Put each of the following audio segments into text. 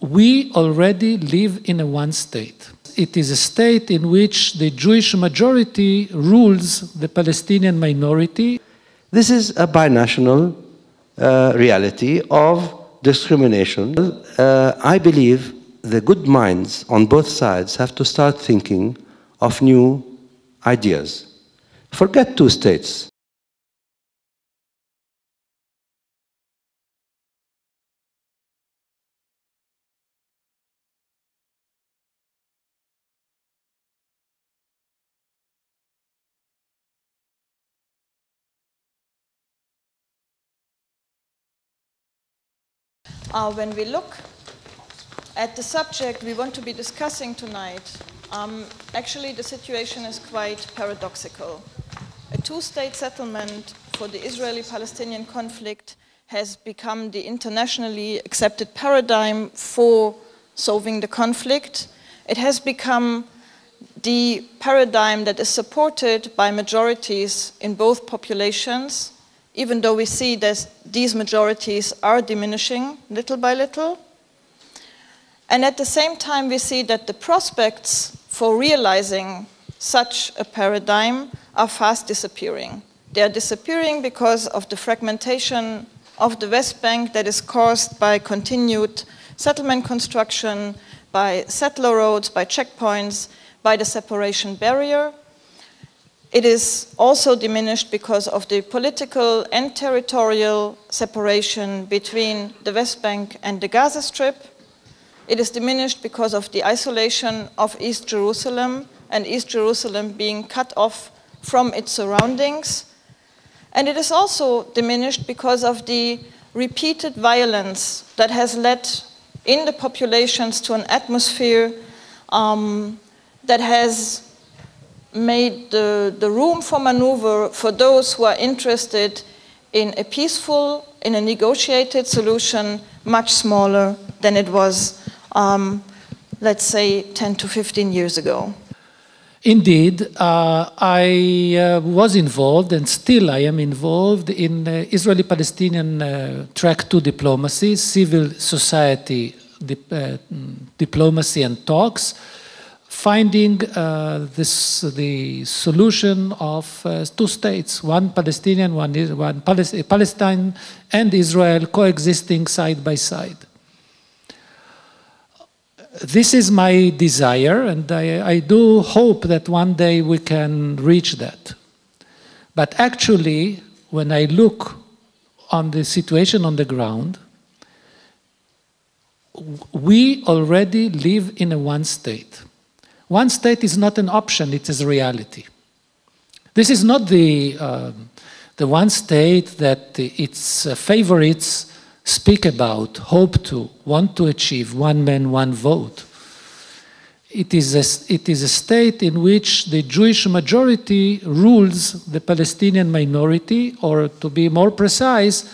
we already live in a one state. It is a state in which the Jewish majority rules the Palestinian minority. This is a binational reality of discrimination. I believe the good minds on both sides have to start thinking of new ideas. Forget two states. When we look at the subject we want to be discussing tonight, actually the situation is quite paradoxical. A two-state settlement for the Israeli-Palestinian conflict has become the internationally accepted paradigm for solving the conflict. It has become the paradigm that is supported by majorities in both populations, even though we see that these majorities are diminishing little by little. And at the same time, we see that the prospects for realizing such a paradigm are fast disappearing. They are disappearing because of the fragmentation of the West Bank that is caused by continued settlement construction, by settler roads, by checkpoints, by the separation barrier. It is also diminished because of the political and territorial separation between the West Bank and the Gaza Strip. It is diminished because of the isolation of East Jerusalem, and East Jerusalem being cut off from its surroundings. And it is also diminished because of the repeated violence that has led in the populations to an atmosphere that has made the room for maneuver for those who are interested in a peaceful, in a negotiated solution much smaller than it was, let's say, 10 to 15 years ago. Indeed, I was involved, and still I am involved, in Israeli-Palestinian track 2 diplomacy, civil society diplomacy and talks, finding the solution of two states, one Palestinian, one Palestine and Israel coexisting side by side. This is my desire, and I do hope that one day we can reach that. But actually, when I look on the situation on the ground, we already live in a one state. One state is not an option, it is a reality. This is not the one state that its favorites speak about, hope to, want to achieve, one man, one vote. It is a state in which the Jewish majority rules the Palestinian minority, or to be more precise,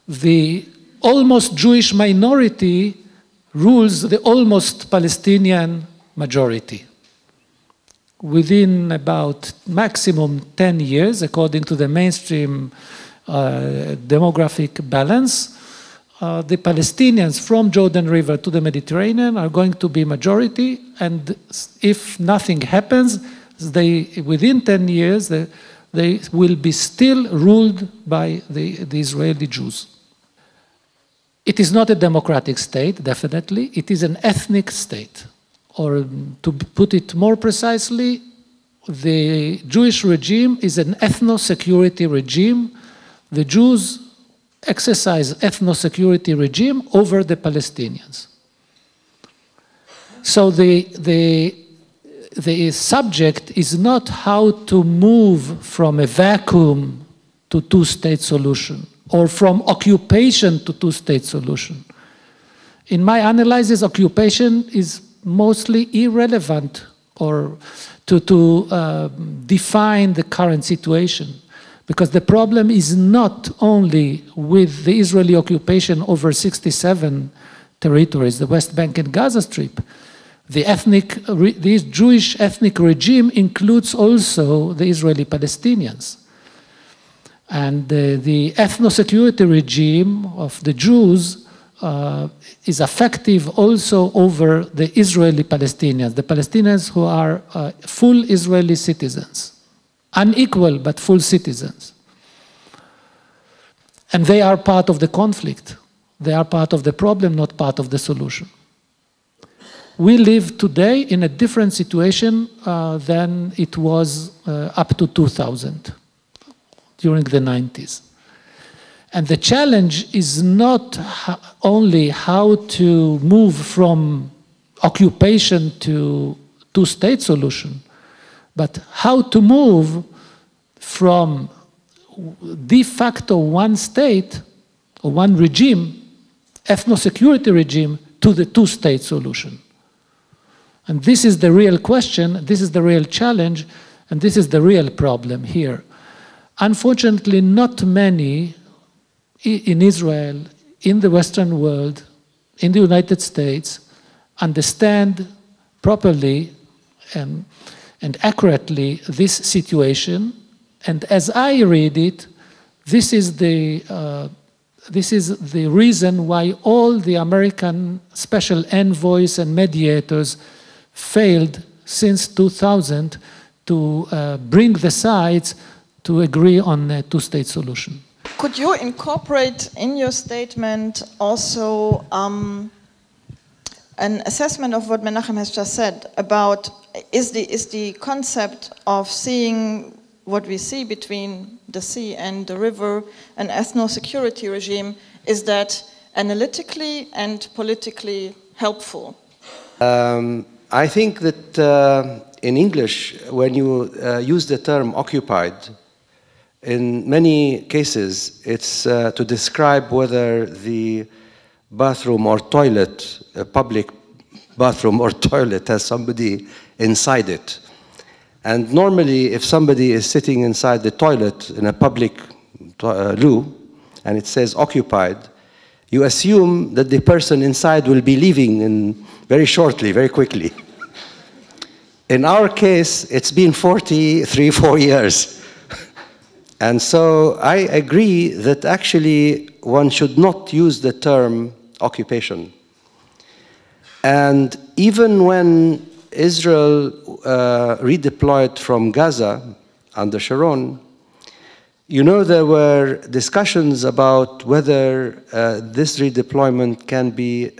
the almost Jewish minority rules the almost Palestinian majority. Within about maximum 10 years, according to the mainstream demographic balance, the Palestinians from Jordan River to the Mediterranean are going to be majority, and if nothing happens, within 10 years, they will be still ruled by the Israeli Jews. It is not a democratic state, definitely. It is an ethnic state. Or to put it more precisely, the Jewish regime is an ethno-security regime. The Jews exercise ethno-security regime over the Palestinians. So the subject is not how to move from a vacuum to two-state solution, or from occupation to two-state solution. In my analysis, occupation is mostly irrelevant or to define the current situation, because the problem is not only with the Israeli occupation over 67 territories, the West Bank and Gaza Strip. This Jewish ethnic regime includes also the Israeli Palestinians. And the ethno-security regime of the Jews is effective also over the Israeli Palestinians, the Palestinians who are full Israeli citizens, unequal but full citizens. And they are part of the conflict. They are part of the problem, not part of the solution. We live today in a different situation than it was up to 2000, during the 90s. And the challenge is not only how to move from occupation to two-state solution, but how to move from de facto one state or one regime, ethno-security regime, to the two-state solution. And this is the real question, this is the real challenge, and this is the real problem here. Unfortunately, not many in Israel, in the Western world, in the United States, understand properly and accurately this situation. And as I read it, this is the reason why all the American special envoys and mediators failed since 2000 to bring the sides to agree on a two-state solution. Could you incorporate in your statement also an assessment of what Menachem has just said about is the concept of seeing what we see between the sea and the river, an ethno-security regime, is that analytically and politically helpful? I think that in English, when you use the term occupied, in many cases, it's to describe whether the bathroom or toilet, a public bathroom or toilet, has somebody inside it. And normally, if somebody is sitting inside the toilet in a public loo, and it says occupied, you assume that the person inside will be leaving very shortly, very quickly. In our case, it's been 4 years. And so I agree that actually one should not use the term occupation. And even when Israel redeployed from Gaza under Sharon, you know, there were discussions about whether this redeployment can be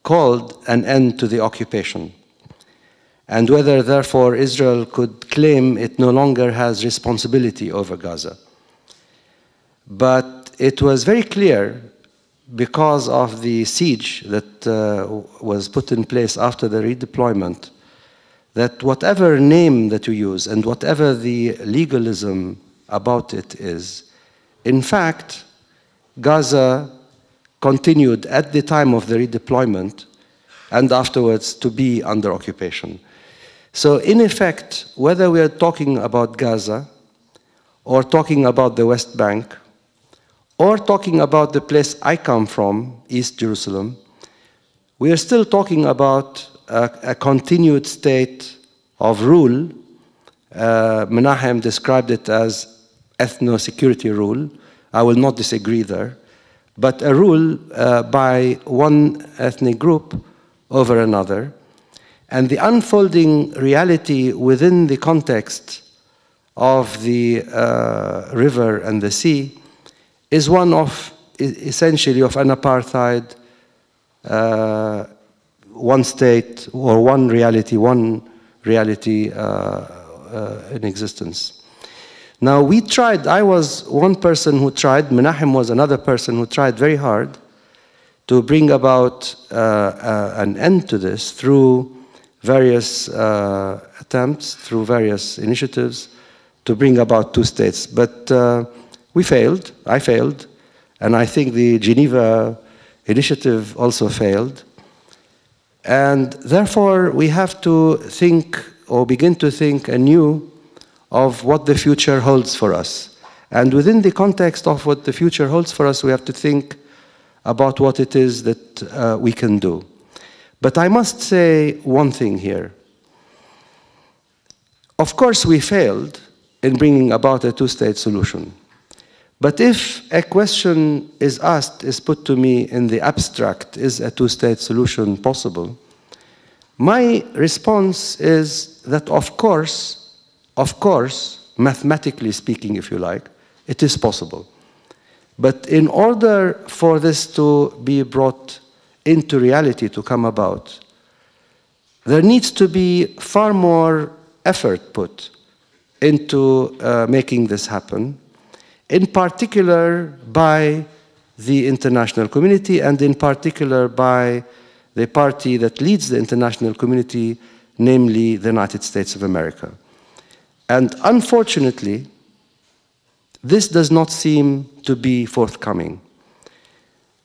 called an end to the occupation, and whether, therefore, Israel could claim it no longer has responsibility over Gaza. But it was very clear, because of the siege that was put in place after the redeployment, that whatever name that you use and whatever the legalism about it is, in fact, Gaza continued at the time of the redeployment and afterwards to be under occupation. So in effect, whether we are talking about Gaza or talking about the West Bank or talking about the place I come from, East Jerusalem, we are still talking about a continued state of rule. Menachem described it as ethno-security rule. I will not disagree there. But a rule by one ethnic group over another. And the unfolding reality within the context of the river and the sea is one of, essentially, of an apartheid, one state or one reality in existence. Now we tried, I was one person who tried, Menachem was another person who tried very hard to bring about an end to this through various attempts, through various initiatives to bring about two states. But we failed, I failed, and I think the Geneva initiative also failed. And therefore we have to think or begin to think anew of what the future holds for us. And within the context of what the future holds for us, we have to think about what it is that we can do. But I must say one thing here. Of course, we failed in bringing about a two-state solution. But if a question is asked, is put to me in the abstract, is a two-state solution possible? My response is that of course, mathematically speaking, if you like, it is possible. But in order for this to be brought into reality, to come about, there needs to be far more effort put into making this happen, in particular by the international community, and in particular by the party that leads the international community, namely the United States of America. And unfortunately, this does not seem to be forthcoming.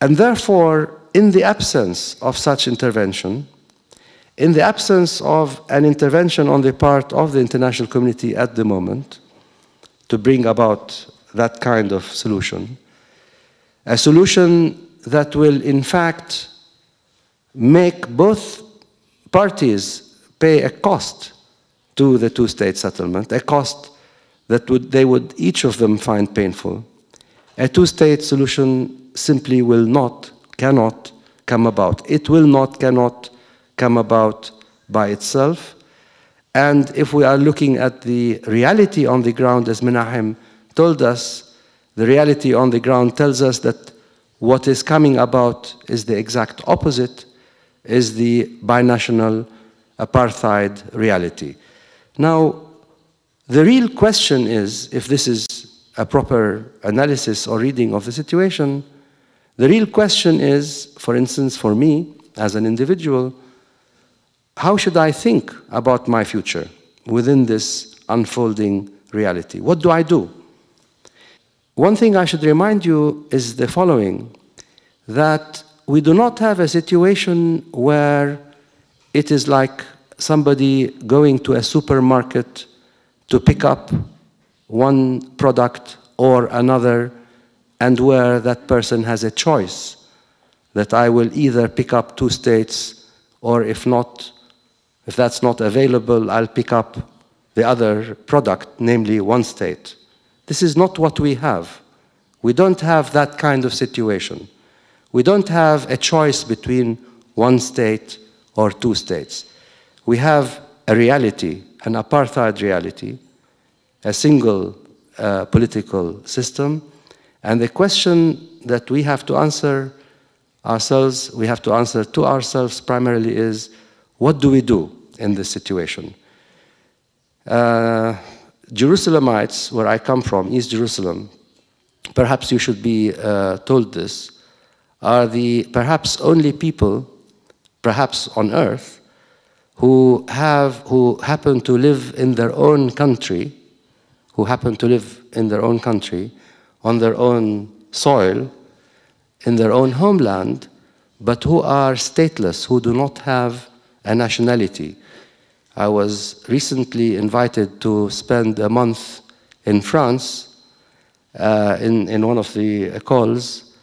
And therefore, in the absence of such intervention, in the absence of an intervention on the part of the international community at the moment to bring about that kind of solution, a solution that will in fact make both parties pay a cost to the two-state settlement, a cost that they would each of them find painful. A two-state solution simply will not, cannot come about. It will not, cannot come about by itself. And if we are looking at the reality on the ground, as Menahem told us, the reality on the ground tells us that what is coming about is the exact opposite, is the binational apartheid reality. Now, the real question is, if this is a proper analysis or reading of the situation, the real question is, for instance, for me as an individual, how should I think about my future within this unfolding reality? What do I do? One thing I should remind you is the following, that we do not have a situation where it is like somebody going to a supermarket to pick up one product or another, and where that person has a choice that I will either pick up two states, or if not, if that's not available, I'll pick up the other product, namely one state. This is not what we have. We don't have that kind of situation. We don't have a choice between one state or two states. We have a reality, an apartheid reality, a single political system, and the question that we have to answer ourselves, we have to answer to ourselves primarily is, what do we do in this situation? Jerusalemites, where I come from, East Jerusalem, perhaps you should be told this, are the perhaps only people, perhaps on earth, who happen to live in their own country, on their own soil, in their own homeland, but who are stateless, who do not have a nationality. I was recently invited to spend a month in France in one of the calls,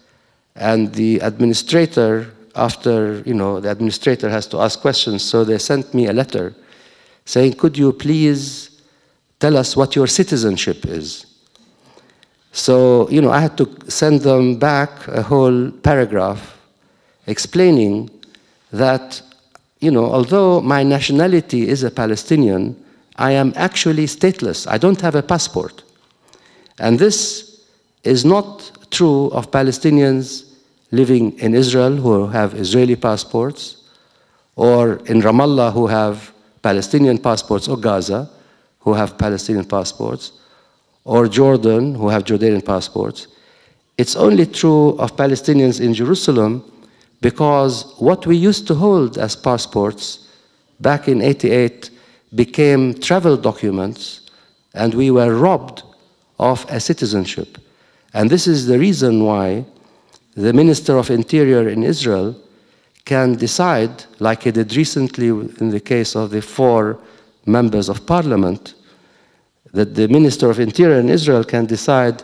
and the administrator, after, the administrator has to ask questions, so they sent me a letter saying, could you please tell us what your citizenship is? So, I had to send them back a whole paragraph explaining that, although my nationality is a Palestinian, I am actually stateless. I don't have a passport. And this is not true of Palestinians living in Israel who have Israeli passports, or in Ramallah who have Palestinian passports, or Gaza who have Palestinian passports, or Jordan who have Jordanian passports. It's only true of Palestinians in Jerusalem because what we used to hold as passports back in '88 became travel documents, and we were robbed of a citizenship. And this is the reason why the Minister of Interior in Israel can decide, like he did recently in the case of the 4 members of parliament, that the Minister of Interior in Israel can decide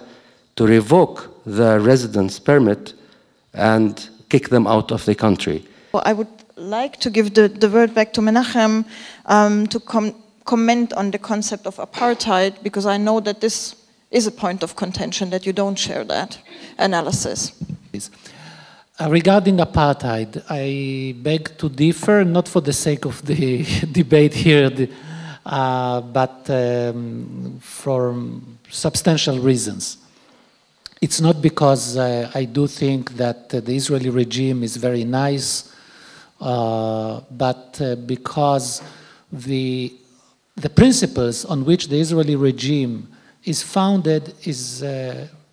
to revoke their residence permit and kick them out of the country. Well, I would like to give the word back to Menachem to comment on the concept of apartheid, because I know that this is a point of contention that you don't share that analysis. Regarding apartheid, I beg to differ, not for the sake of the debate here, but for substantial reasons. It's not because I do think that the Israeli regime is very nice, but because the principles on which the Israeli regime is founded is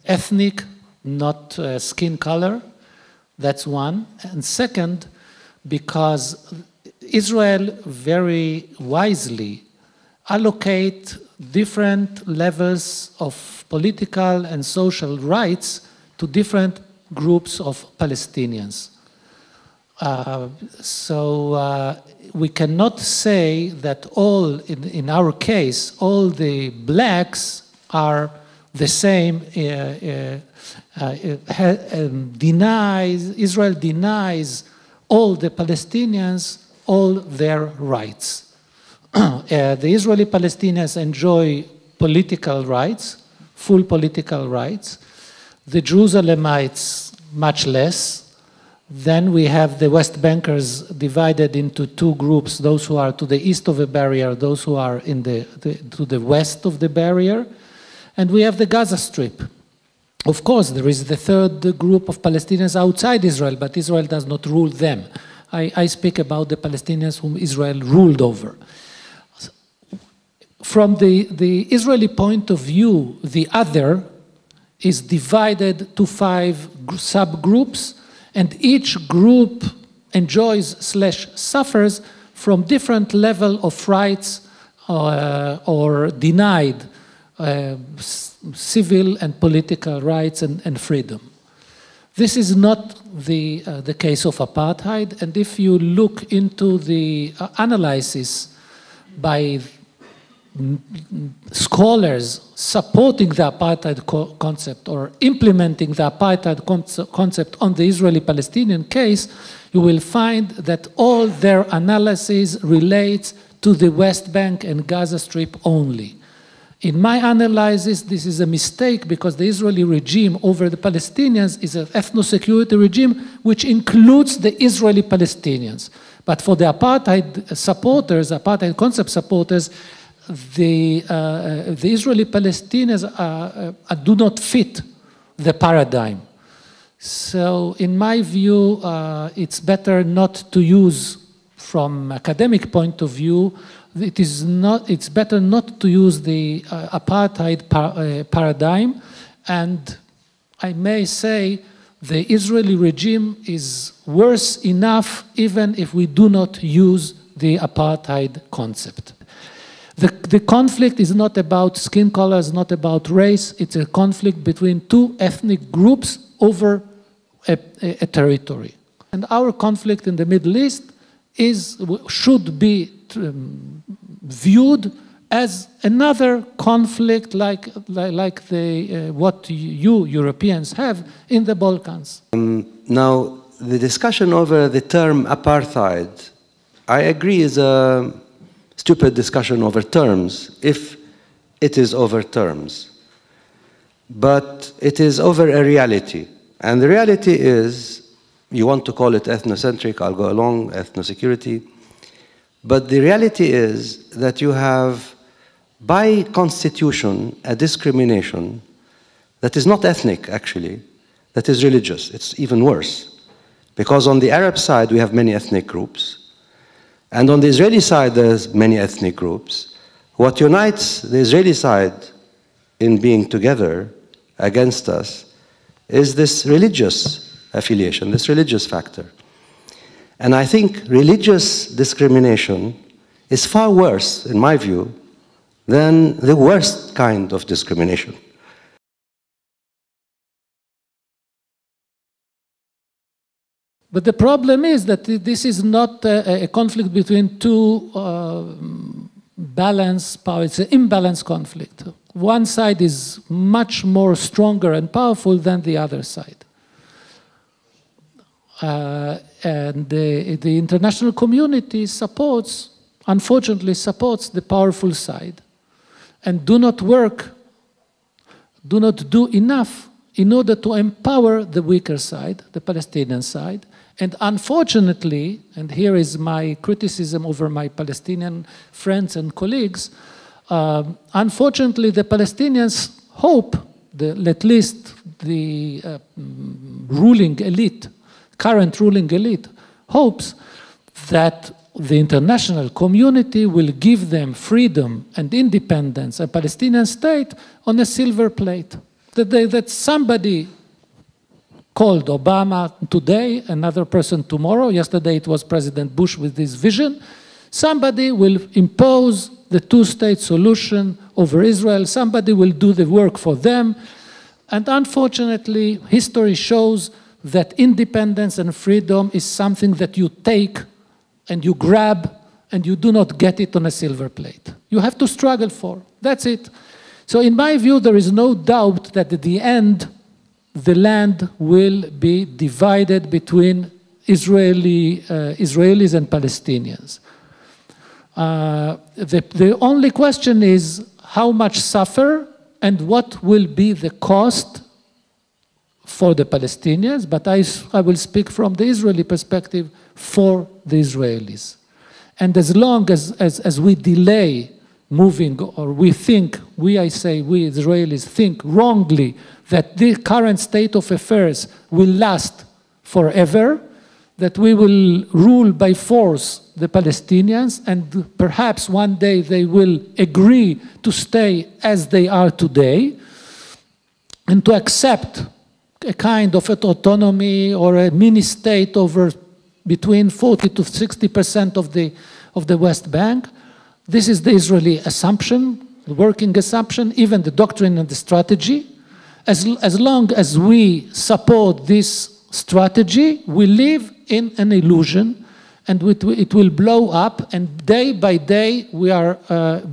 ethnic, not skin color. That's one. And second, because Israel very wisely allocate different levels of political and social rights to different groups of Palestinians. So we cannot say that all, in our case, all the blacks are the same. Israel denies all the Palestinians all their rights. The Israeli Palestinians enjoy political rights, full political rights. The Jerusalemites much less. Then we have the West Bankers divided into two groups, those who are to the east of the barrier, those who are to the west of the barrier. And we have the Gaza Strip. Of course, there is the third group of Palestinians outside Israel, but Israel does not rule them. I speak about the Palestinians whom Israel ruled over. From the Israeli point of view, the other is divided to 5 subgroups, and each group enjoys / suffers from different level of rights or denied civil and political rights and freedom. This is not the case of apartheid, and if you look into the analysis by scholars supporting the apartheid concept or implementing the apartheid concept on the Israeli-Palestinian case, you will find that all their analysis relates to the West Bank and Gaza Strip only. In my analysis, this is a mistake because the Israeli regime over the Palestinians is an ethno-security regime which includes the Israeli Palestinians. But for the apartheid supporters, apartheid concept supporters, the Israeli Palestinians do not fit the paradigm. So in my view, it's better not to use, from academic point of view, it's better not to use the apartheid paradigm, and I may say the Israeli regime is worse enough even if we do not use the apartheid concept. The conflict is not about skin color, it's not about race, it's a conflict between 2 ethnic groups over a territory. And our conflict in the Middle East should be viewed as another conflict like what you Europeans have in the Balkans. Now, the discussion over the term apartheid, I agree, is a stupid discussion over terms, if it is over terms. But it is over a reality. And the reality is, you want to call it ethnocentric, I'll go along, ethnosecurity. But the reality is that you have, by constitution, a discrimination that is not ethnic, actually, that is religious. It's even worse. Because on the Arab side, we have many ethnic groups. And on the Israeli side, there's many ethnic groups. What unites the Israeli side in being together against us is this religious affiliation, this religious factor. And I think religious discrimination is far worse, in my view, than the worst kind of discrimination. But the problem is that this is not a conflict between 2 balanced powers. It's an imbalanced conflict. One side is much more stronger and powerful than the other side. And the international community supports, unfortunately supports the powerful side and do not work do not do enough in order to empower the weaker side, the Palestinian side. And unfortunately, and here is my criticism over my Palestinian friends and colleagues, unfortunately the Palestinians hope, at least the ruling elite, current ruling elite, hopes that the international community will give them freedom and independence, a Palestinian state, on a silver plate. That somebody called Obama today, another person tomorrow, yesterday it was President Bush with this vision, somebody will impose the two-state solution over Israel, somebody will do the work for them, and unfortunately history shows that independence and freedom is something that you take and you grab and you do not get it on a silver plate. You have to struggle for, that's it. So in my view there is no doubt that at the end the land will be divided between Israelis and Palestinians. The only question is how much suffer and what will be the cost for the Palestinians, but I will speak from the Israeli perspective for the Israelis. And as long as we delay moving, or we Israelis think wrongly that the current state of affairs will last forever, that we will rule by force the Palestinians, and perhaps one day they will agree to stay as they are today, and to accept a kind of autonomy or a mini-state over between 40 to 60% of the West Bank. This is the Israeli assumption, the working assumption, even the doctrine and the strategy. As long as we support this strategy, we live in an illusion, and it will blow up, and day by day we are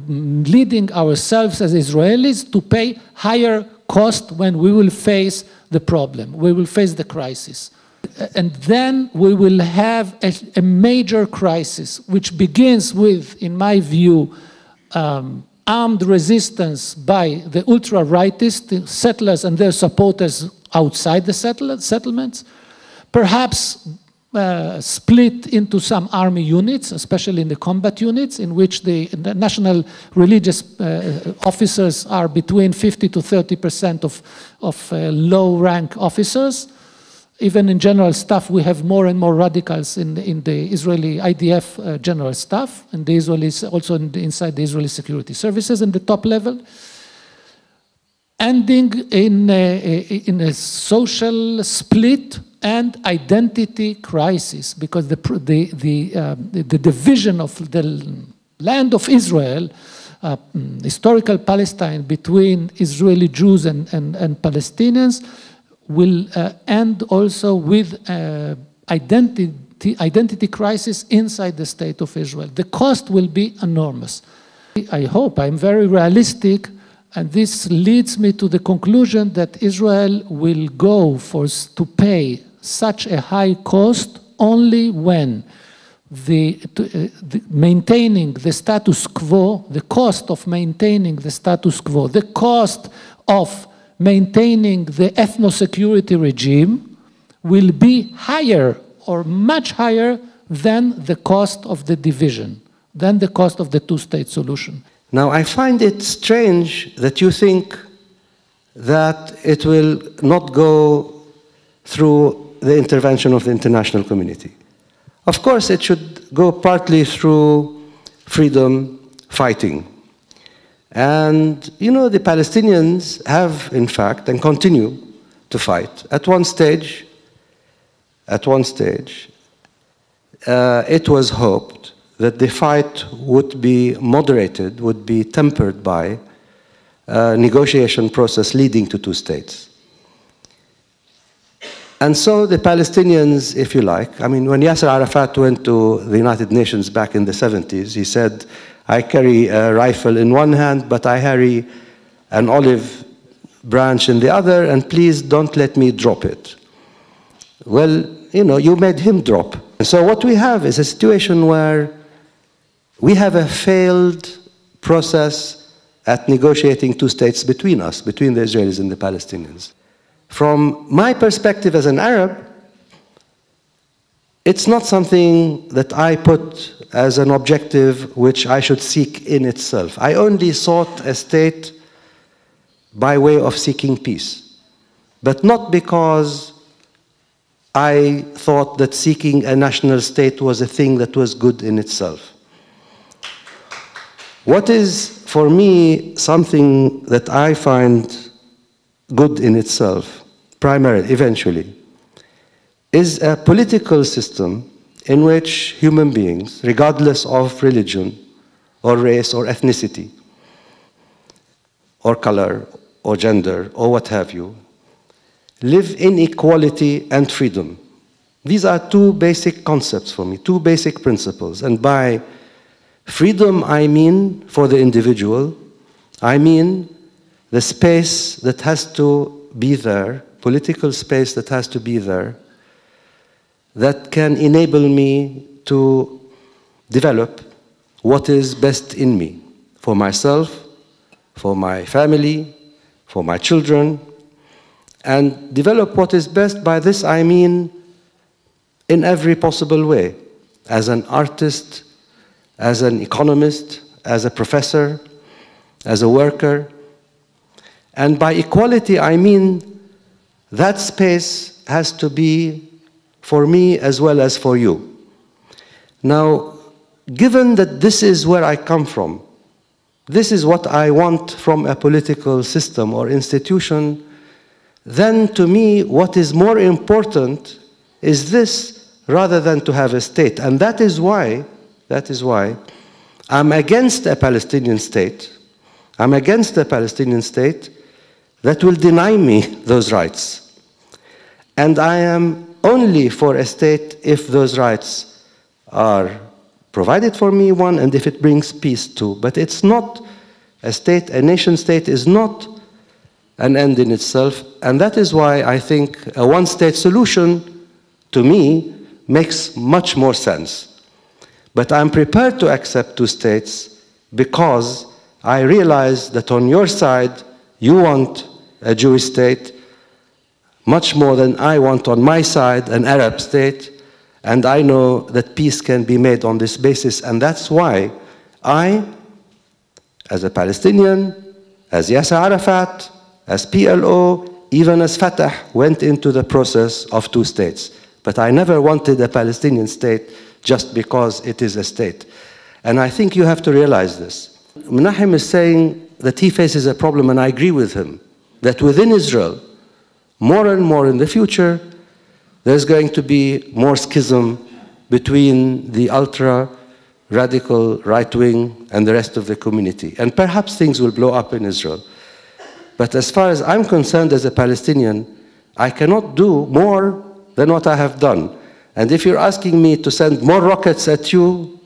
leading ourselves as Israelis to pay higher cost when we will face the problem, we will face the crisis. And then we will have a major crisis, which begins with, in my view, armed resistance by the ultra-rightist settlers and their supporters outside the settlements, perhaps split into some army units, especially in the combat units, in which the national religious officers are between 50 to 30% of low-rank officers. Even in general staff, we have more and more radicals in the Israeli IDF general staff, and the Israelis also inside the Israeli security services in the top level, ending in a social split and identity crisis, because the division of the land of Israel, historical Palestine, between Israeli Jews and Palestinians, will end also with identity crisis inside the state of Israel. The cost will be enormous. I hope, I'm very realistic, and this leads me to the conclusion that Israel will go to pay such a high cost only when maintaining the status quo, the cost of maintaining the status quo, the cost of maintaining the ethno-security regime will be higher or much higher than the cost of the division, than the cost of the two-state solution. Now, I find it strange that you think that it will not go through the intervention of the international community. Of course, it should go partly through freedom fighting. And, you know, the Palestinians have, in fact, and continue to fight. At one stage, it was hoped that the fight would be moderated, would be tempered by a negotiation process leading to two states. And so the Palestinians, if you like, I mean, when Yasser Arafat went to the United Nations back in the 70s, he said, I carry a rifle in one hand, but I carry an olive branch in the other, and please don't let me drop it. Well, you know, you made him drop. And so what we have is a situation where we have a failed process at negotiating two states between us, between the Israelis and the Palestinians. From my perspective as an Arab, it's not something that I put as an objective which I should seek in itself. I only sought a state by way of seeking peace, but not because I thought that seeking a national state was a thing that was good in itself. What is, for me, something that I find good in itself, primarily, eventually, is a political system in which human beings, regardless of religion or race or ethnicity or color or gender or what have you, live in equality and freedom. These are two basic concepts for me, two basic principles. And by freedom, I mean, for the individual, I mean the space that has to be there, political space that has to be there, that can enable me to develop what is best in me, for myself, for my family, for my children, and develop what is best. By this I mean in every possible way, as an artist, as an economist, as a professor, as a worker. And by equality I mean that space has to be for me as well as for you. Now, given that this is where I come from, this is what I want from a political system or institution, then to me what is more important is this rather than to have a state. And that is why I'm against a Palestinian state. I'm against a Palestinian state that will deny me those rights. And I am only for a state if those rights are provided for me, one, and if it brings peace too. But it's not a state, a nation state is not an end in itself. And that is why I think a one-state solution, to me, makes much more sense. But I'm prepared to accept two states because I realize that on your side, you want a Jewish state much more than I want on my side an Arab state, and I know that peace can be made on this basis, and that's why I, as a Palestinian, as Yasser Arafat, as PLO, even as Fatah, went into the process of two states. But I never wanted a Palestinian state just because it is a state. And I think you have to realize this. Menachem is saying that he faces a problem, and I agree with him, that within Israel, more and more in the future, there's going to be more schism between the ultra-radical right-wing and the rest of the community. And perhaps things will blow up in Israel. But as far as I'm concerned as a Palestinian, I cannot do more than what I have done. And if you're asking me to send more rockets at you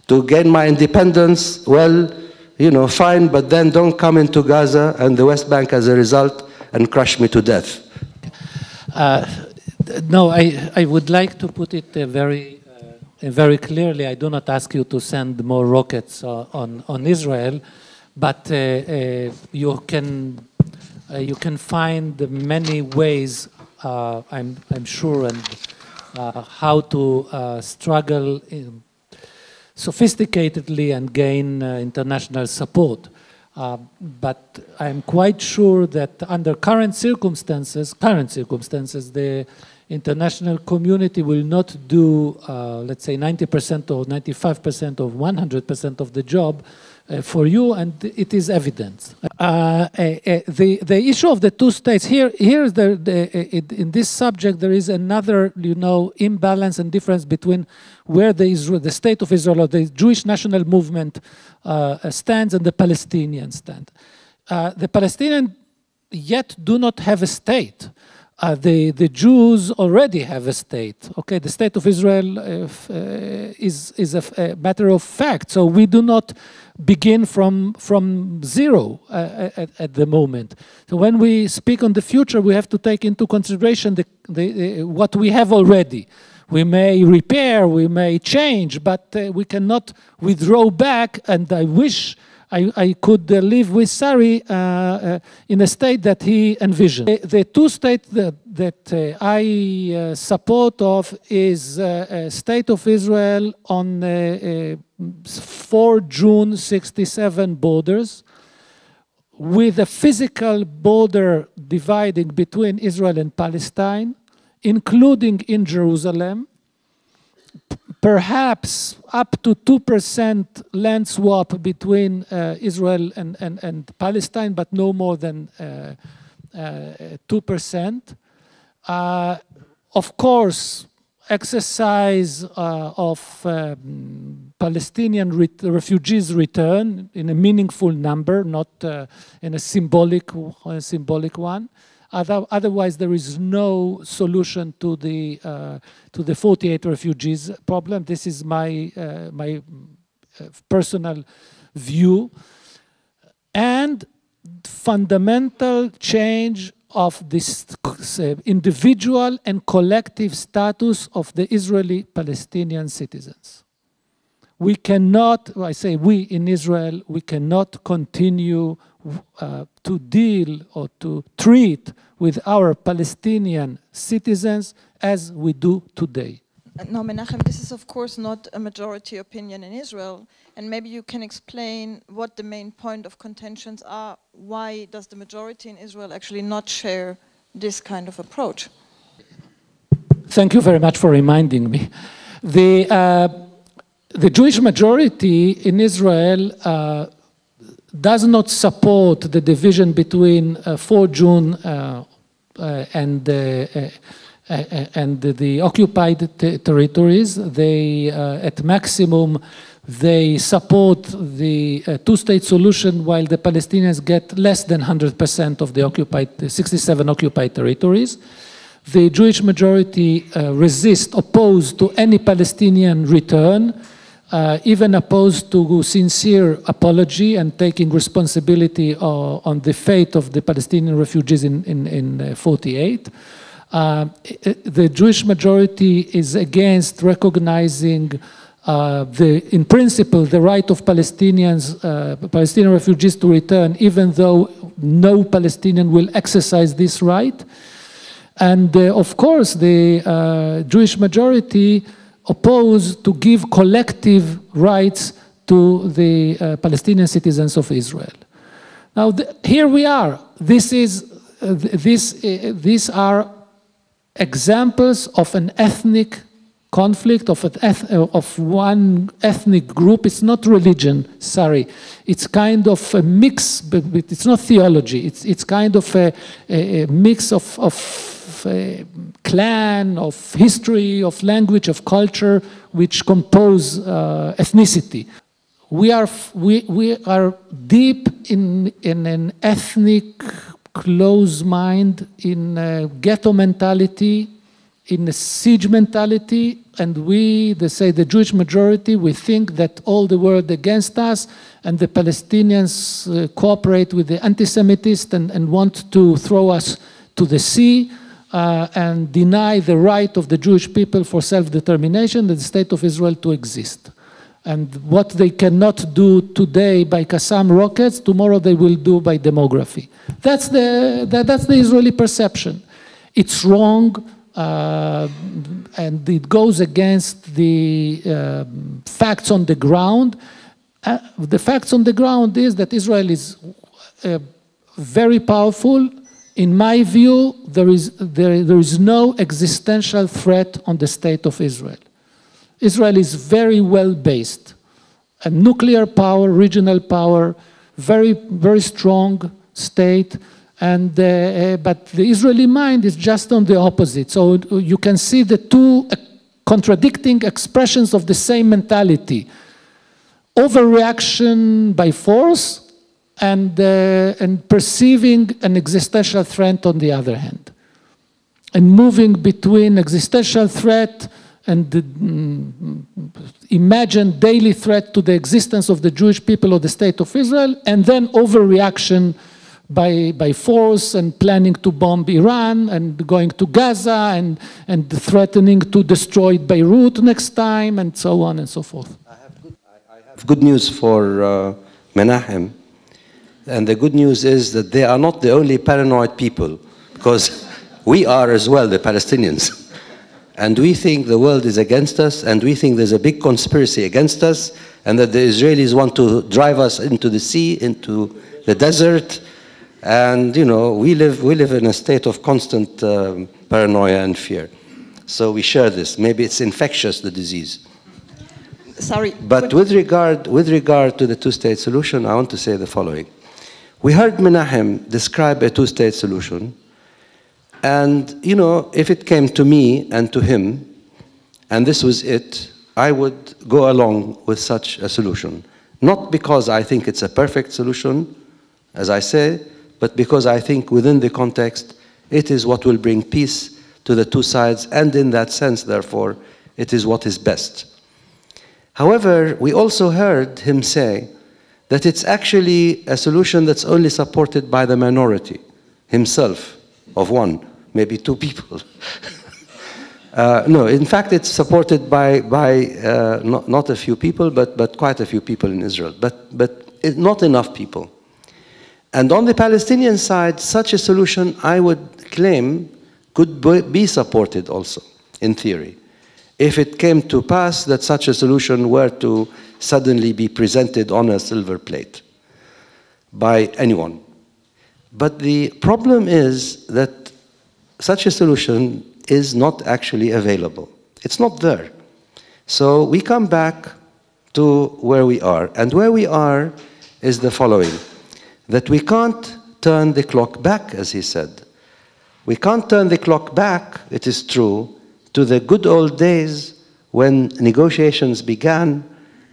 to gain my independence, well, you know, fine, but then don't come into Gaza and the West Bank as a result and crush me to death. No, I would like to put it very clearly. I do not ask you to send more rockets on Israel, but you can find many ways, I'm sure, and how to struggle sophisticatedly and gain international support. But I'm quite sure that under current circumstances, the international community will not do, let's say, 90% or 95% or 100% of the job for you, and it is evident. The issue of the two states, here is in this subject there is another, imbalance and difference between where the state of Israel or the Jewish national movement stands and the Palestinian stand. The Palestinians yet do not have a state. The Jews already have a state. Okay, the state of Israel is a matter of fact. So we do not begin from zero at the moment. So when we speak on the future, we have to take into consideration what we have already. We may repair, we may change, but we cannot withdraw back. And I wish I could live with Sari in a state that he envisioned. The two states that I support of is a state of Israel on 4 June 67 borders, with a physical border dividing between Israel and Palestine, including in Jerusalem, perhaps up to 2% land swap between Israel and Palestine, but no more than 2%. Of course, exercise of Palestinian refugees return in a meaningful number, not in a symbolic one. Otherwise, there is no solution to the 48 refugees problem. This is my personal view. And fundamental change of this individual and collective status of the Israeli Palestinian citizens. We cannot, I say we in Israel, we cannot continue to deal or to treat with our Palestinian citizens as we do today. Now, Menachem, this is of course not a majority opinion in Israel, and maybe you can explain what the main point of contentions are. Why does the majority in Israel actually not share this kind of approach? Thank you very much for reminding me. The Jewish majority in Israel does not support the division between 4 June and the occupied territories. They, at maximum, they support the two-state solution, while the Palestinians get less than 100% of the 67 occupied territories. The Jewish majority opposed to any Palestinian return, even opposed to sincere apology and taking responsibility on the fate of the Palestinian refugees in 48. The Jewish majority is against recognizing in principle the right of Palestinian refugees to return, even though no Palestinian will exercise this right. And of course, the Jewish majority opposed to give collective rights to the Palestinian citizens of Israel. Now, here we are. These are examples of an ethnic conflict, of one ethnic group. It's not religion, sorry. It's kind of a mix, but it's not theology. It's kind of a mix of clan, of history, of language, of culture, which compose ethnicity. We are deep in an ethnic close mind, in a ghetto mentality, in a siege mentality, and the Jewish majority, we think that all the world against us, and the Palestinians cooperate with the anti-Semitists and want to throw us to the sea, and deny the right of the Jewish people for self-determination and the state of Israel to exist. And what they cannot do today by Qassam rockets, tomorrow they will do by demography. That's the Israeli perception. It's wrong, and it goes against the facts on the ground. The facts on the ground is that Israel is very powerful. In my view, there is no existential threat on the state of Israel. Israel is very well based. A nuclear power, regional power, very, very strong state. And, but the Israeli mind is just on the opposite. So you can see the two contradicting expressions of the same mentality. Overreaction by force, and perceiving an existential threat on the other hand. And moving between existential threat and the imagined daily threat to the existence of the Jewish people or the state of Israel, and then overreaction by force and planning to bomb Iran and going to Gaza and threatening to destroy Beirut next time, and so on and so forth. I have good news for Menachem. And the good news is that they are not the only paranoid people, because we are as well, the Palestinians. And we think the world is against us, and we think there's a big conspiracy against us, and that the Israelis want to drive us into the sea, into the desert. And, you know, we live in a state of constant paranoia and fear. So we share this. Maybe it's infectious, the disease. Sorry. But with regard to the two-state solution, I want to say the following. We heard Menachem describe a two-state solution. And, you know, if it came to me and to him, and this was it, I would go along with such a solution. Not because I think it's a perfect solution, as I say, but because I think within the context, it is what will bring peace to the two sides, and in that sense, therefore, it is what is best. However, we also heard him say that it's actually a solution that's only supported by the minority, himself, of one, maybe two people. No, in fact, it's supported by not a few people, but quite a few people in Israel, but not enough people. And on the Palestinian side, such a solution, I would claim, could be supported also, in theory, if it came to pass that such a solution were to suddenly be presented on a silver plate by anyone. But the problem is that such a solution is not actually available. It's not there. So we come back to where we are. And where we are is the following, that we can't turn the clock back, as he said. We can't turn the clock back, it is true, to the good old days when negotiations began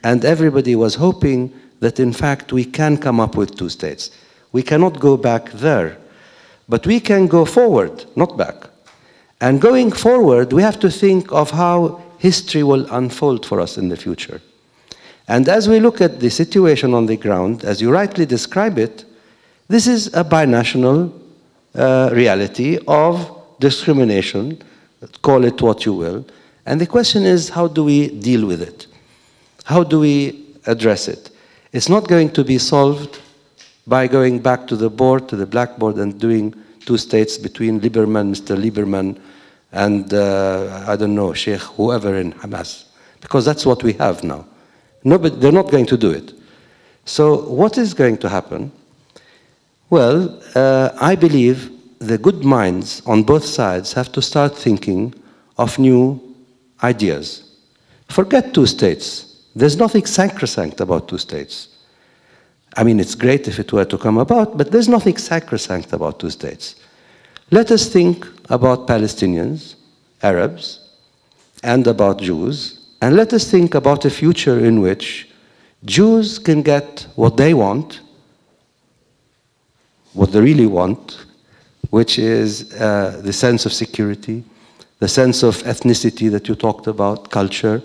and everybody was hoping that in fact we can come up with two states. We cannot go back there, but we can go forward, not back. And going forward, we have to think of how history will unfold for us in the future. And as we look at the situation on the ground, as you rightly describe it, this is a binational reality of discrimination, call it what you will. And the question is, how do we deal with it? How do we address it? It's not going to be solved by going back to the board, to the blackboard, and doing two states between Lieberman, Mr. Lieberman, and I don't know, Sheikh, whoever in Hamas, because that's what we have now. No, but they're not going to do it. So what is going to happen? Well, I believe the good minds on both sides have to start thinking of new ideas. Forget two states. There's nothing sacrosanct about two states. I mean, it's great if it were to come about, but there's nothing sacrosanct about two states. Let us think about Palestinians, Arabs, and about Jews, and let us think about a future in which Jews can get what they want, what they really want, which is the sense of security, the sense of ethnicity that you talked about, culture,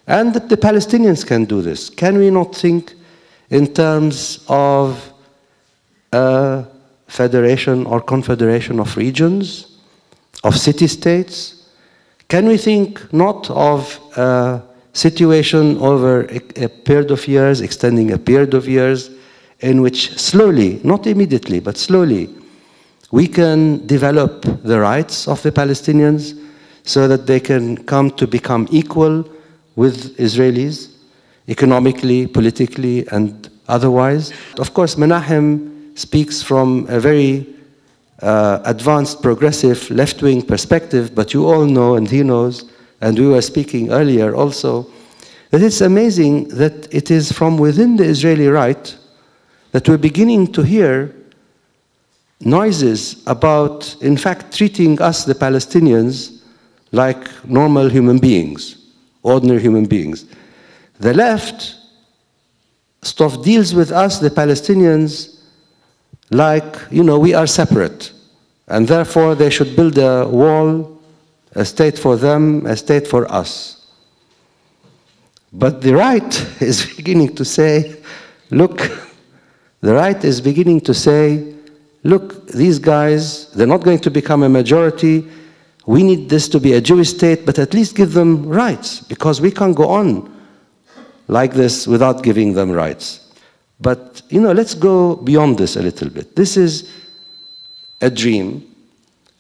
and that the Palestinians can do this. Can we not think in terms of a federation or confederation of regions, of city-states? Can we think not of a situation over a period of years, extending a period of years, in which slowly, not immediately, but slowly, we can develop the rights of the Palestinians so that they can come to become equal with Israelis, economically, politically, and otherwise. Of course, Menachem speaks from a very advanced, progressive, left-wing perspective, but you all know, and he knows, and we were speaking earlier also, that it's amazing that it is from within the Israeli right that we're beginning to hear noises about, in fact, treating us, the Palestinians, like normal human beings, ordinary human beings. The left deals with us, the Palestinians, like, you know, we are separate. And therefore, they should build a wall, a state for them, a state for us. But the right is beginning to say, look, the right is beginning to say, look, these guys, they're not going to become a majority. We need this to be a Jewish state, but at least give them rights, because we can't go on like this without giving them rights. But, let's go beyond this a little bit. This is a dream,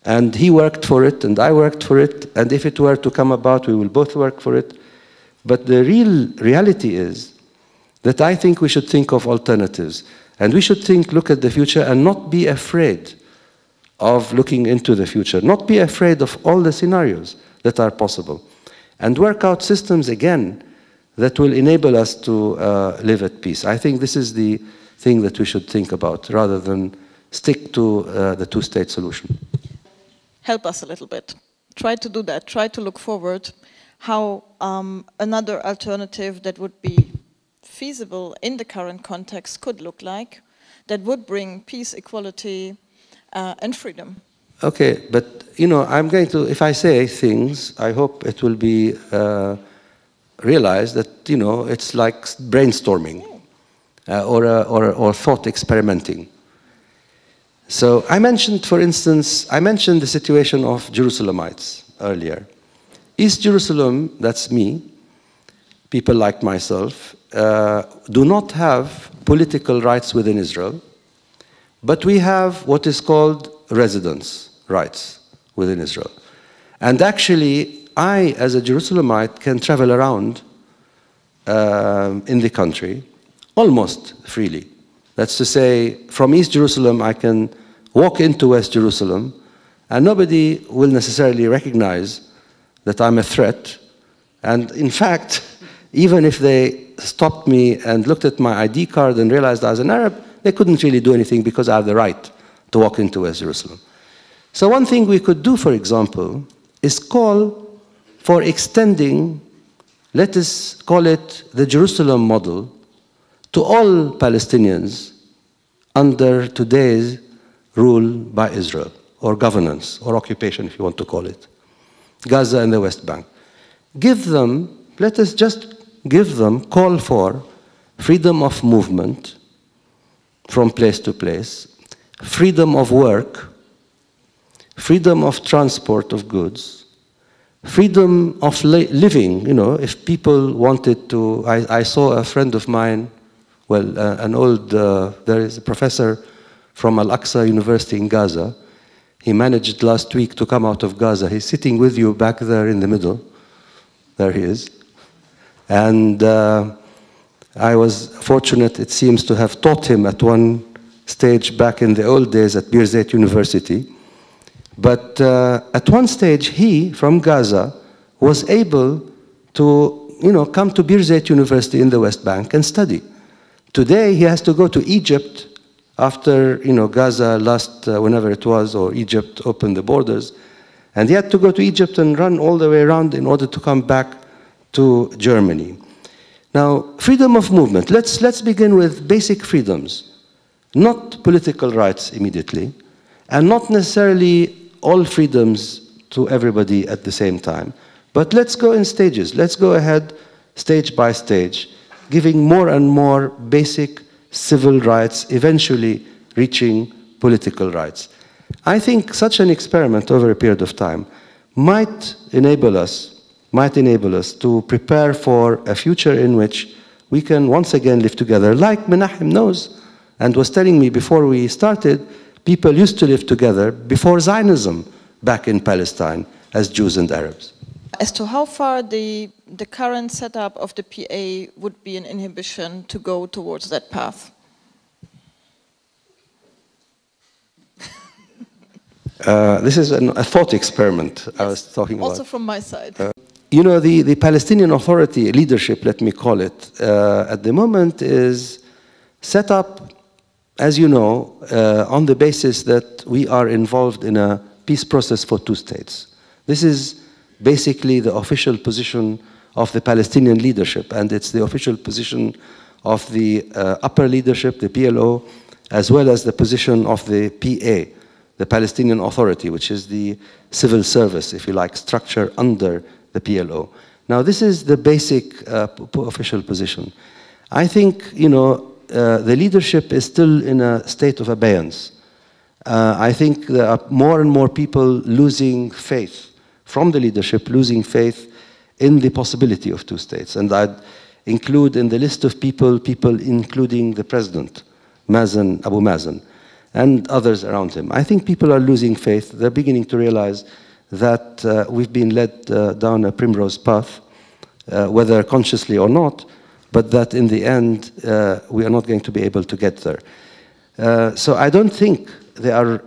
and he worked for it, and I worked for it, and if it were to come about, we will both work for it. But the reality is that I think we should think of alternatives, and we should look at the future and not be afraid of looking into the future, not be afraid of all the scenarios that are possible, and work out systems again that will enable us to live at peace. I think this is the thing that we should think about, rather than stick to the two-state solution. Help us a little bit. Try to do that. Try to look forward how another alternative that would be feasible in the current context could look like, that would bring peace, equality, and freedom. Okay, but I'm going to, if I say things, I hope it will be realized that, it's like brainstorming or thought experimenting. So I mentioned, for instance, the situation of Jerusalemites earlier. East Jerusalem, that's me, people like myself, do not have political rights within Israel, but we have what is called residence rights within Israel. And actually, I, as a Jerusalemite, can travel around in the country almost freely. That's to say, from East Jerusalem, I can walk into West Jerusalem, and nobody will necessarily recognize that I'm a threat. And in fact, even if they stopped me and looked at my ID card and realized I was an Arab, they couldn't really do anything because I have the right to walk into West Jerusalem. So one thing we could do, for example, is call for extending, let us call it the Jerusalem model, to all Palestinians under today's rule by Israel, or governance, or occupation, if you want to call it. Gaza and the West Bank. Give them, let us just give them, call for freedom of movement from place to place, freedom of work, freedom of transport of goods, freedom of living. If people wanted to, I saw a friend of mine, well, there is a professor from Al-Aqsa University in Gaza. He managed last week to come out of Gaza. He's sitting with you back there in the middle. There he is. And I was fortunate, it seems, to have taught him at one stage back in the old days at Birzeit University. But at one stage, he, from Gaza, was able to, come to Birzeit University in the West Bank and study. Today, he has to go to Egypt after, Gaza last, whenever it was, or Egypt opened the borders. And he had to go to Egypt and run all the way around in order to come back to Germany. Now, freedom of movement. Let's begin with basic freedoms. Not political rights immediately, and not necessarily all freedoms to everybody at the same time. But let's go in stages. Let's go ahead stage by stage, giving more and more basic civil rights, eventually reaching political rights. I think such an experiment over a period of time might enable us to prepare for a future in which we can once again live together. Like Menachem knows and was telling me before we started, people used to live together before Zionism back in Palestine as Jews and Arabs. As to how far the current setup of the PA would be an inhibition to go towards that path? This is a thought experiment I was talking about. Also from my side. The Palestinian Authority leadership, let me call it, at the moment is set up, as you know, on the basis that we are involved in a peace process for two states. This is basically the official position of the Palestinian leadership, and it's the official position of the upper leadership, the PLO, as well as the position of the PA, the Palestinian Authority, which is the civil service, if you like, structure under the PLO. Now, this is the basic official position. I think, the leadership is still in a state of abeyance. I think there are more and more people losing faith from the leadership, losing faith in the possibility of two states. And include in the list of people including the president, Abu Mazen, and others around him. I think people are losing faith. They're beginning to realize that we've been led down a primrose path, whether consciously or not, but that in the end, we are not going to be able to get there. So I don't think they are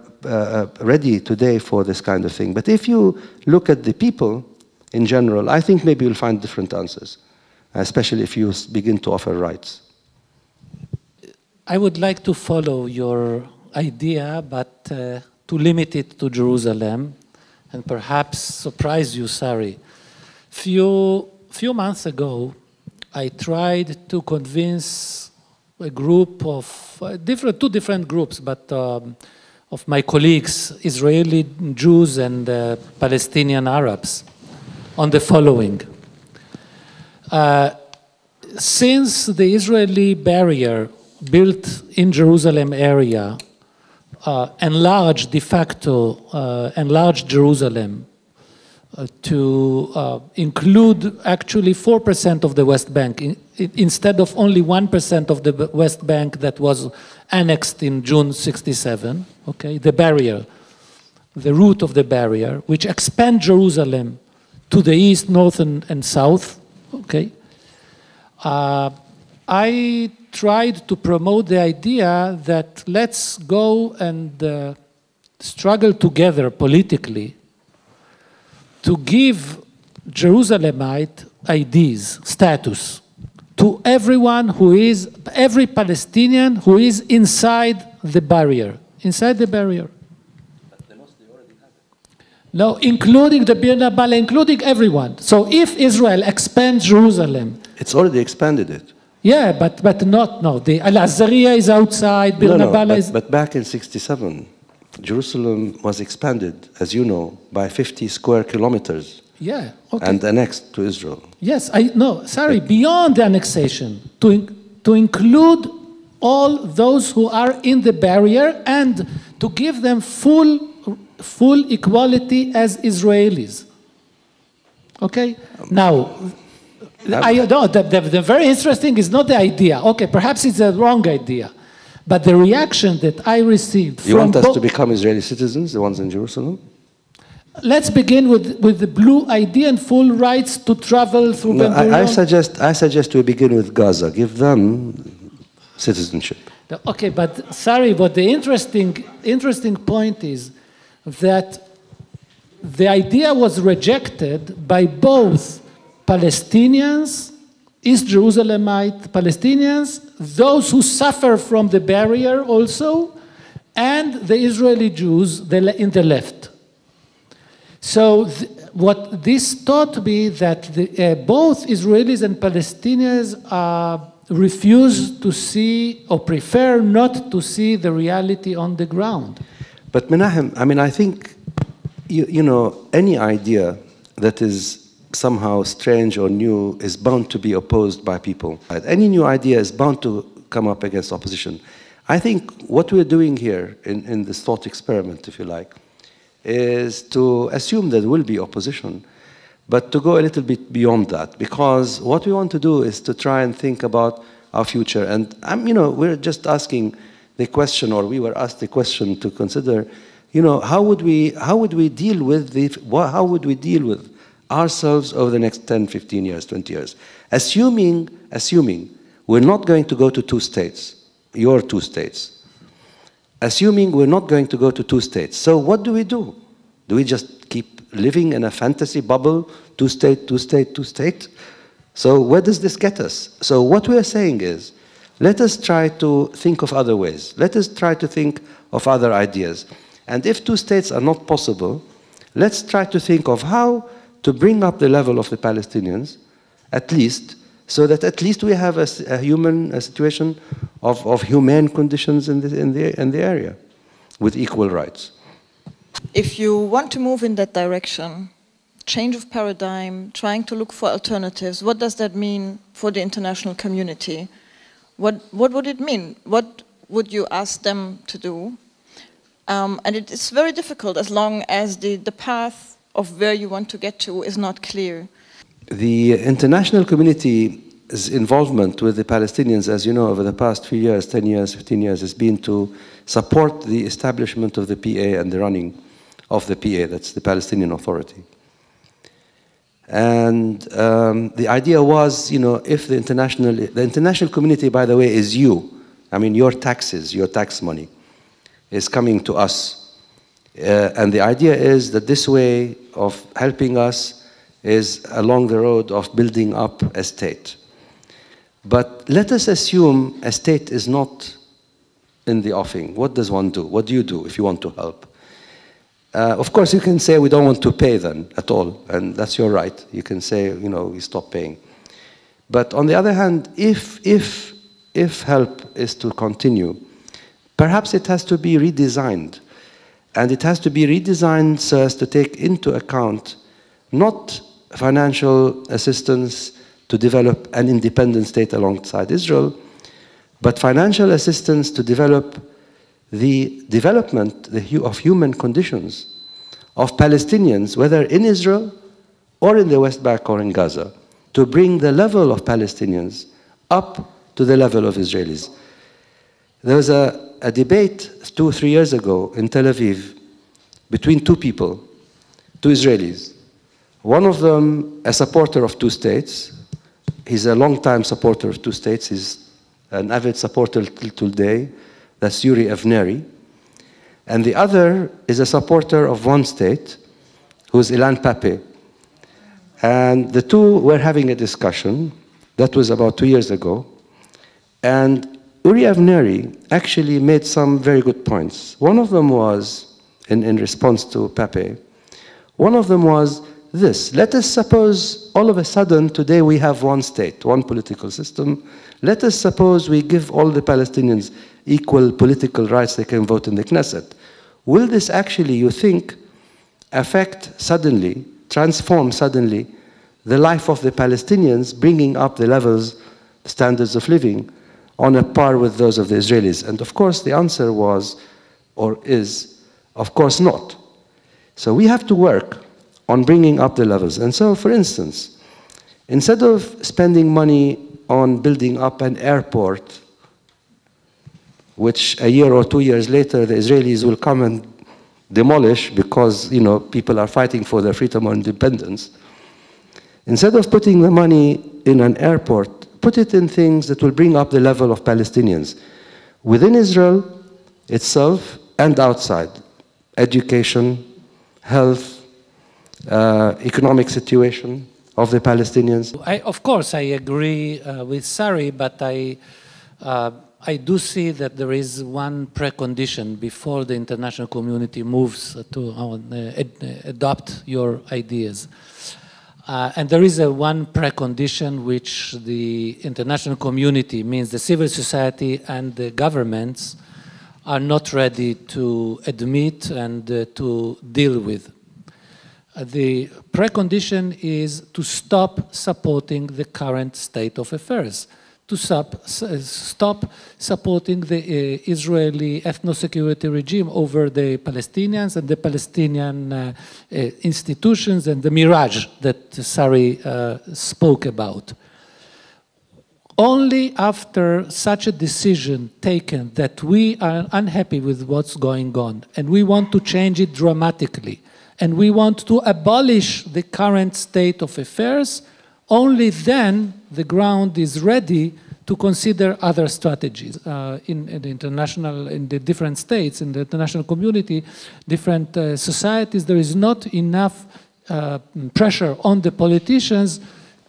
ready today for this kind of thing. But if you look at the people in general, I think maybe you'll find different answers, especially if you begin to offer rights. I would like to follow your idea, but to limit it to Jerusalem, and perhaps surprise you, Sari. Few months ago, I tried to convince a group of two different groups, but of my colleagues, Israeli Jews and Palestinian Arabs, on the following. Since the Israeli barrier built in Jerusalem area enlarged de facto, enlarged Jerusalem to include actually 4% of the West Bank, instead of only 1% of the West Bank that was annexed in June '67, okay, the barrier, the route of the barrier, which expand Jerusalem to the east, north, and south, okay. I tried to promote the idea that let's go and struggle together politically to give Jerusalemite ideas, status, to everyone who is, every Palestinian who is inside the barrier, inside the barrier. But they already have it. No, including the Bir Nabala, including everyone. So if Israel expands Jerusalem... It's already expanded it. Yeah, but not, no. The Al-Azariya is outside, Bir Nabala is... But back in '67, Jerusalem was expanded, as you know, by 50 square kilometers. Yeah, okay. And annexed to Israel. Yes, beyond the annexation, to include all those who are in the barrier and to give them full equality as Israelis. Okay? Now, the very interesting is not the idea. Okay, perhaps it's a wrong idea. But the reaction that I received from... You want us to become Israeli citizens, the ones in Jerusalem? Let's begin with the blue idea and full rights to travel through Ben Gurion. I suggest we begin with Gaza. Give them citizenship. Okay, but sorry, but the interesting point is that the idea was rejected by both Palestinians, East Jerusalemite Palestinians, those who suffer from the barrier also, and the Israeli Jews in the left. So what this taught me that both Israelis and Palestinians refuse to see or prefer not to see the reality on the ground. But Menahem, I mean, I think, you know, any idea that is somehow strange or new is bound to be opposed by people. Any new idea is bound to come up against opposition. I think what we're doing here in this thought experiment, if you like, is to assume there will be opposition, but to go a little bit beyond that, because what we want to do is to try and think about our future. And you know, we're just asking the question, or we were asked the question to consider, you know, how would we deal with ourselves over the next 10, 15 years, 20 years, assuming we're not going to go to two states, your two states. Assuming we're not going to go to two states. So what do? Do we just keep living in a fantasy bubble, two state, two state, two state? So where does this get us? So what we are saying is, let us try to think of other ways. Let us try to think of other ideas. And if two states are not possible, let's try to think of how to bring up the level of the Palestinians, at least, so that at least we have a situation of humane conditions in the area, with equal rights. If you want to move in that direction, change of paradigm, trying to look for alternatives, what does that mean for the international community? What would it mean? What would you ask them to do? And it is very difficult as long as the path of where you want to get to is not clear. The international community involvement with the Palestinians, as you know, over the past few years, 10 years, 15 years, has been to support the establishment of the PA and the running of the PA, that's the Palestinian Authority. And the idea was, you know, if the international community, by the way, is you. I mean, your taxes, your tax money is coming to us. And the idea is that this way of helping us is along the road of building up a state. But let us assume a state is not in the offing. What does one do? What do you do if you want to help? Of course, you can say we don't want to pay then at all, and that's your right. You can say, you know, we stop paying. But on the other hand, if help is to continue, perhaps it has to be redesigned. And it has to be redesigned so as to take into account not financial assistance to develop an independent state alongside Israel, but financial assistance to develop the development of human conditions of Palestinians, whether in Israel or in the West Bank or in Gaza, to bring the level of Palestinians up to the level of Israelis. There was a debate 2 or 3 years ago in Tel Aviv between two people, two Israelis. One of them a supporter of two states. He's a long-time supporter of two states. He's an avid supporter till today. That's Yuri Avneri. And the other is a supporter of one state, who's Ilan Pappé. And the two were having a discussion. That was about 2 years ago. And Yuri Avneri actually made some very good points. One of them was, in response to Pappé, one of them was this: let us suppose all of a sudden today we have one state, one political system. Let us suppose we give all the Palestinians equal political rights, they can vote in the Knesset. Will this actually, you think, affect suddenly, transform suddenly the life of the Palestinians, bringing up the levels, standards of living on a par with those of the Israelis? And of course the answer was, or is, of course not. So we have to work on bringing up the levels. And so, for instance, instead of spending money on building up an airport, which a year or 2 years later the Israelis will come and demolish because, you know, people are fighting for their freedom or independence, instead of putting the money in an airport, put it in things that will bring up the level of Palestinians within Israel itself and outside. Education, health, economic situation of the Palestinians. Of course, I agree with Sari, but I do see that there is one precondition before the international community moves to adopt your ideas. And there is one precondition which the international community, means the civil society and the governments, are not ready to admit and to deal with. The precondition is to stop supporting the current state of affairs, to stop supporting the Israeli ethno-security regime over the Palestinians and the Palestinian institutions and the mirage that Sari spoke about. Only after such a decision taken that we are unhappy with what's going on and we want to change it dramatically and we want to abolish the current state of affairs, only then the ground is ready to consider other strategies. In the different states, in the international community, different societies, there is not enough pressure on the politicians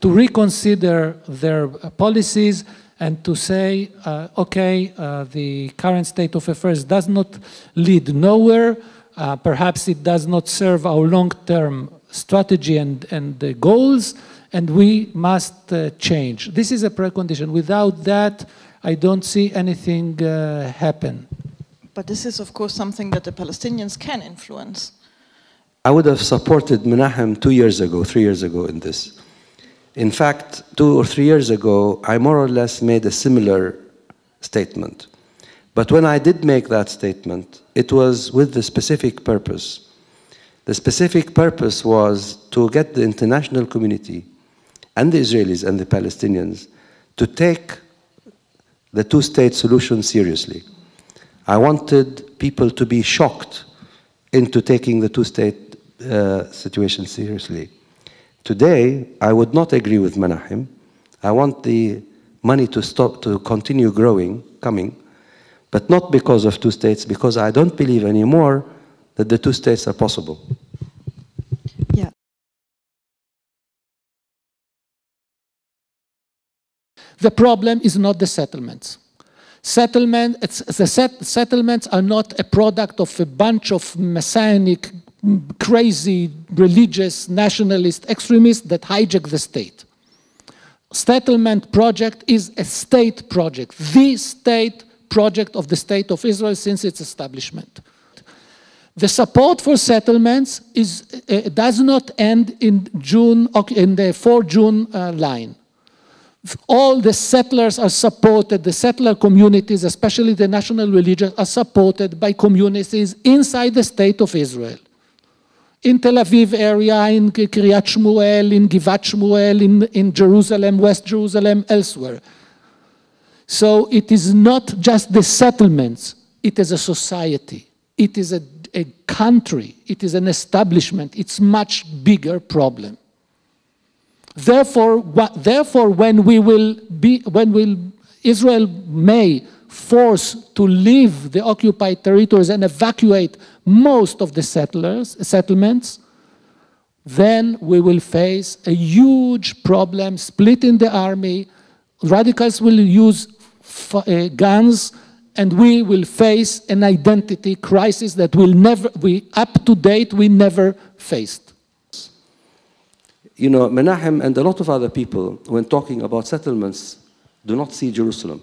to reconsider their policies and to say, okay, the current state of affairs does not lead nowhere, perhaps it does not serve our long-term strategy and the goals, and we must change. This is a precondition. Without that, I don't see anything happen. But this is, of course, something that the Palestinians can influence. I would have supported Menahem 2 years ago, 3 years ago in this. In fact, 2 or 3 years ago, I more or less made a similar statement. But when I did make that statement, it was with the specific purpose. The specific purpose was to get the international community and the Israelis and the Palestinians to take the two-state solution seriously. I wanted people to be shocked into taking the two-state situation seriously. Today, I would not agree with Menachem. I want the money to continue coming, but not because of two states, because I don't believe anymore that the two states are possible. Yeah. The problem is not the settlements. Settlements are not a product of a bunch of messianic, crazy, religious, nationalist extremists that hijack the state. Settlement project is a state project, the state project of the State of Israel since its establishment. The support for settlements does not end in June, in the 4 June line. All the settlers are supported, the settler communities, especially the national religions, are supported by communities inside the State of Israel. In Tel Aviv area, in Kiryat Shmuel, in Givat Shmuel, in Jerusalem, West Jerusalem, elsewhere. So it is not just the settlements, it is a society, it is a country, it is an establishment, it's a much bigger problem. Therefore, when Israel may force to leave the occupied territories and evacuate most of the settlements, then we will face a huge problem, split in the army, radicals will use guns, and we will face an identity crisis that up to date, we never faced. You know, Menachem and a lot of other people, when talking about settlements, do not see Jerusalem.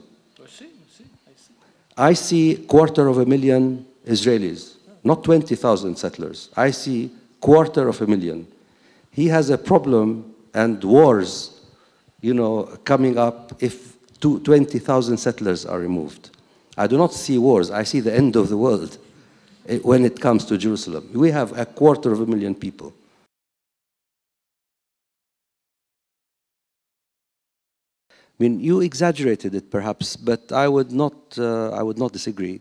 I see 250,000 Israelis, not 20,000 settlers. I see 250,000. He has a problem and wars, you know, coming up if 20,000 settlers are removed. I do not see wars. I see the end of the world when it comes to Jerusalem. We have 250,000 people. I mean, you exaggerated it perhaps, but I would not disagree.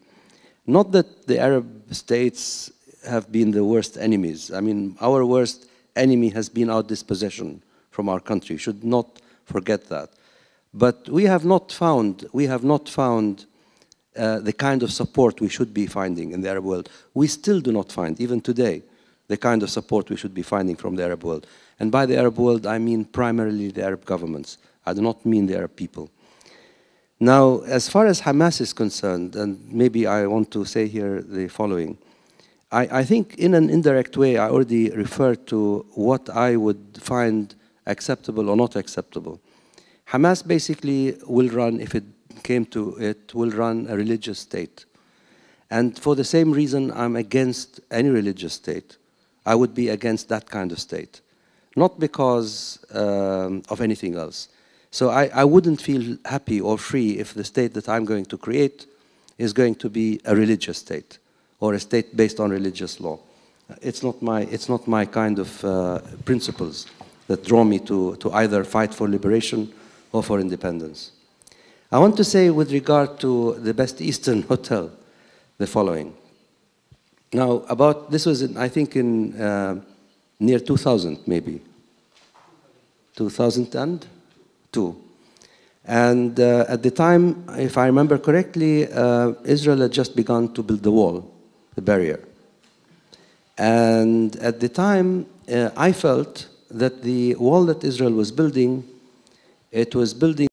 Not that the Arab states have been the worst enemies. I mean, our worst enemy has been our dispossession from our country. Should not forget that. But we have not found the kind of support we should be finding in the Arab world. We still do not find, even today, the kind of support we should be finding from the Arab world. And by the Arab world, I mean primarily the Arab governments. I do not mean the Arab people. Now, as far as Hamas is concerned, and maybe I want to say here the following. I think in an indirect way, I already referred to what I would find acceptable or not acceptable. Hamas basically will run, if it came to it, will run a religious state. And for the same reason, I'm against any religious state. I would be against that kind of state. Not because of anything else. So I wouldn't feel happy or free if the state that I'm going to create is going to be a religious state or a state based on religious law. It's not my kind of principles that draw me to either fight for liberation or for independence. I want to say with regard to the Best Eastern Hotel, the following. Now, this was, I think, in near 2000, maybe. 2002. And at the time, if I remember correctly, Israel had just begun to build the wall, the barrier. And at the time, I felt that the wall that Israel was building, it was building